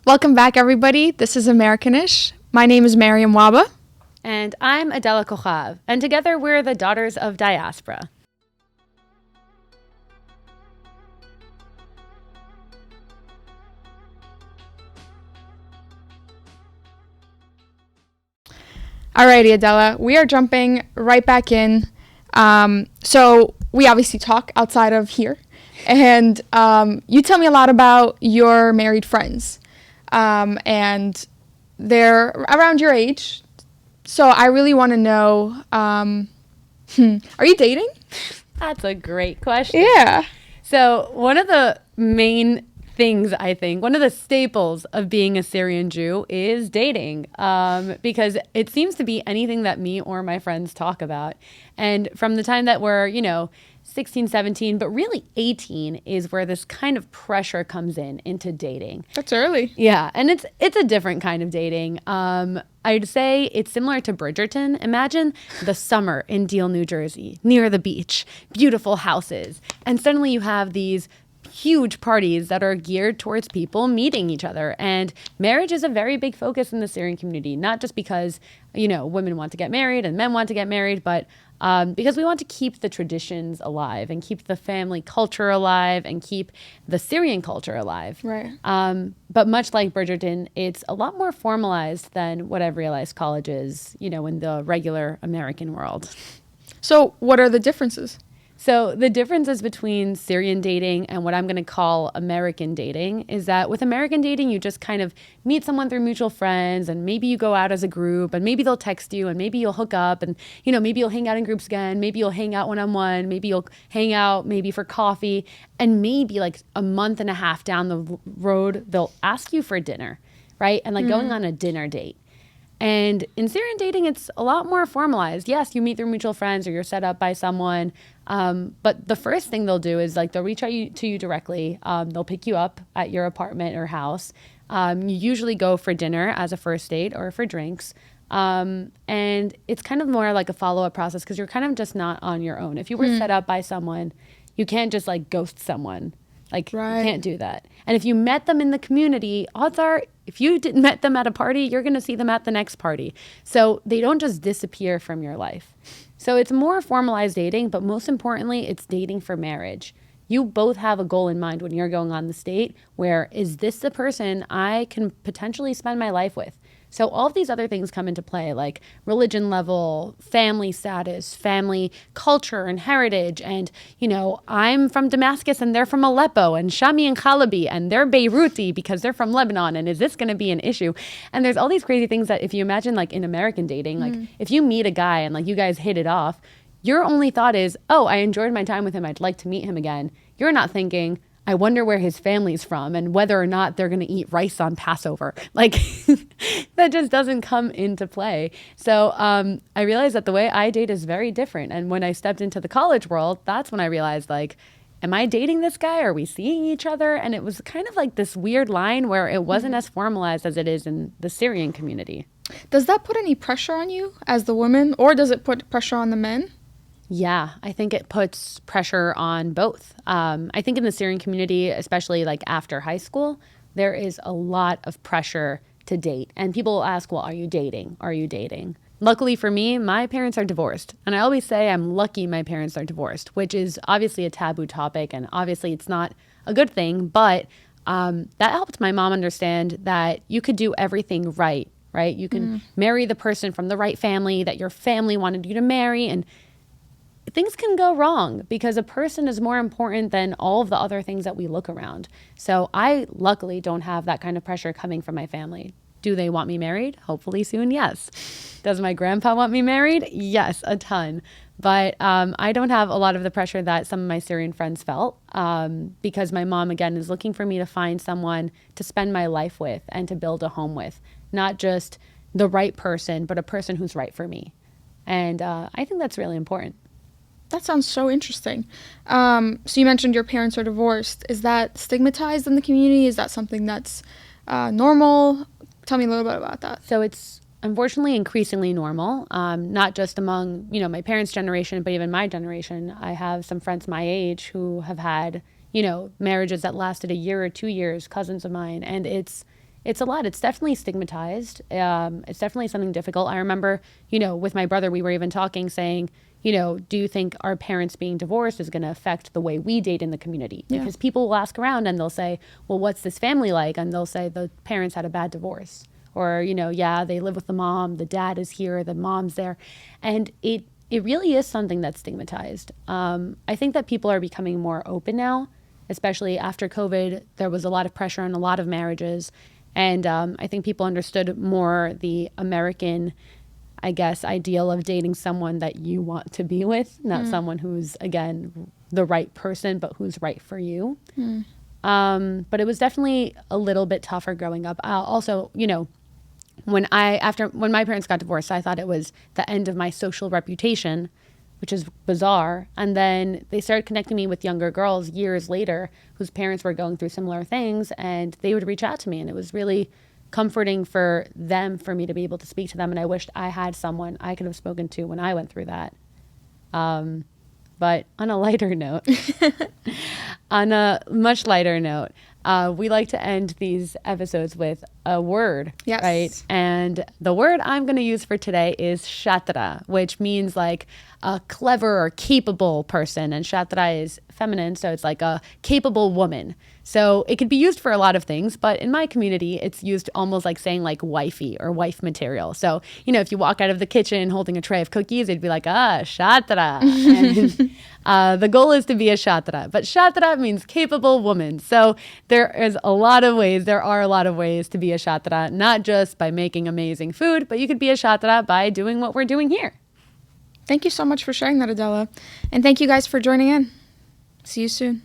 Welcome back, everybody. This is Americanish. My name is Mariam Waba. And I'm Adela Kochav. And together we're the Daughters of Diaspora. Alrighty, Adela. We are jumping right back in. So we obviously talk outside of here. And you tell me a lot about your married friends. And they're around your age. So I really want to know, are you dating? That's a great question. Yeah. So one of the main things, I think, one of the staples of being a Syrian Jew is dating, because it seems to be anything that me or my friends talk about. And from the time that we're, 16, 17, but really 18 is where this kind of pressure comes into dating. That's early. Yeah, and it's a different kind of dating. I'd say it's similar to Bridgerton. Imagine the summer in Deal, New Jersey, near the beach, beautiful houses, and suddenly you have these huge parties that are geared towards people meeting each other. And marriage is a very big focus in the Syrian community, not just because, women want to get married and men want to get married, but because we want to keep the traditions alive and keep the family culture alive and keep the Syrian culture alive. Right. But much like Bridgerton, it's a lot more formalized than what I've realized college is, in the regular American world. So what are the differences? So the differences between Syrian dating and what I'm going to call American dating is that with American dating, you just kind of meet someone through mutual friends, and maybe you go out as a group, and maybe they'll text you, and maybe you'll hook up, and maybe you'll hang out in groups again, maybe you'll hang out one-on-one, maybe you'll hang out maybe for coffee, and maybe like a month and a half down the road, they'll ask you for dinner, right? And going on a dinner date. And in Syrian dating, it's a lot more formalized. Yes, you meet through mutual friends or you're set up by someone. But the first thing they'll do is they'll reach out to you directly. They'll pick you up at your apartment or house. You usually go for dinner as a first date or for drinks. And it's kind of more like a follow-up process because you're kind of just not on your own. If you were set up by someone, you can't just ghost someone. Right. You can't do that. And if you met them in the community, odds are if you didn't met them at a party, you're going to see them at the next party. So they don't just disappear from your life. So it's more formalized dating, but most importantly, it's dating for marriage. You both have a goal in mind when you're going on this date where is this the person I can potentially spend my life with? So all of these other things come into play, like religion level, family status, family culture and heritage. And, I'm from Damascus and they're from Aleppo, and Shami and Khalabi and they're Beiruti because they're from Lebanon. And is this going to be an issue? And there's all these crazy things that if you imagine in American dating, if you meet a guy and you guys hit it off, your only thought is, oh, I enjoyed my time with him. I'd like to meet him again. You're not thinking, I wonder where his family's from and whether or not they're going to eat rice on Passover. That just doesn't come into play. So I realized that the way I date is very different. And when I stepped into the college world, that's when I realized, am I dating this guy? Are we seeing each other? And it was kind of this weird line where it wasn't as formalized as it is in the Syrian community. Does that put any pressure on you as the woman, or does it put pressure on the men? Yeah, I think it puts pressure on both. I think in the Syrian community, especially after high school, there is a lot of pressure to date. And people will ask, well, are you dating? Are you dating? Luckily for me, my parents are divorced. And I always say I'm lucky my parents are divorced, which is obviously a taboo topic. And obviously it's not a good thing. But that helped my mom understand that you could do everything right? You can marry the person from the right family that your family wanted you to marry, and things can go wrong because a person is more important than all of the other things that we look around. So I luckily don't have that kind of pressure coming from my family. Do they want me married? Hopefully soon, yes. Does my grandpa want me married? Yes, a ton. But I don't have a lot of the pressure that some of my Syrian friends felt because my mom, again, is looking for me to find someone to spend my life with and to build a home with. Not just the right person, but a person who's right for me. And I think that's really important. That sounds so interesting. So you mentioned your parents are divorced. Is that stigmatized in the community? Is that something that's normal? Tell me a little bit about that. So it's unfortunately increasingly normal, not just among, my parents' generation, but even my generation. I have some friends my age who have had, marriages that lasted a year or 2 years, cousins of mine. And it's it's a lot. It's definitely stigmatized. It's definitely something difficult. I remember, with my brother, we were even talking, saying, do you think our parents being divorced is going to affect the way we date in the community? Yeah. Because people will ask around and they'll say, well, what's this family like? And they'll say the parents had a bad divorce. Or, yeah, they live with the mom, the dad is here, the mom's there. And it really is something that's stigmatized. I think that people are becoming more open now, especially after COVID. There was a lot of pressure on a lot of marriages. And I think people understood more the American, I guess, ideal of dating someone that you want to be with, not someone who's, again, the right person, but who's right for you. But it was definitely a little bit tougher growing up. Also, when my parents got divorced, I thought it was the end of my social reputation, which is bizarre. And then they started connecting me with younger girls years later whose parents were going through similar things, and they would reach out to me, and it was really comforting for me to be able to speak to them. And I wished I had someone I could have spoken to when I went through that. But on a lighter note, on a much lighter note, we like to end these episodes with a word, yes. Right? And the word I'm going to use for today is shatra, which means like a clever or capable person. And shatra is feminine, so it's like a capable woman. So it could be used for a lot of things, but in my community, it's used almost like saying like wifey or wife material. So, if you walk out of the kitchen holding a tray of cookies, it'd be like, shatra. And the goal is to be a shatra, but shatra means capable woman. So there are a lot of ways to be a shatra, not just by making amazing food, but you could be a shatra by doing what we're doing here. Thank you so much for sharing that, Adela. And thank you guys for joining in. See you soon.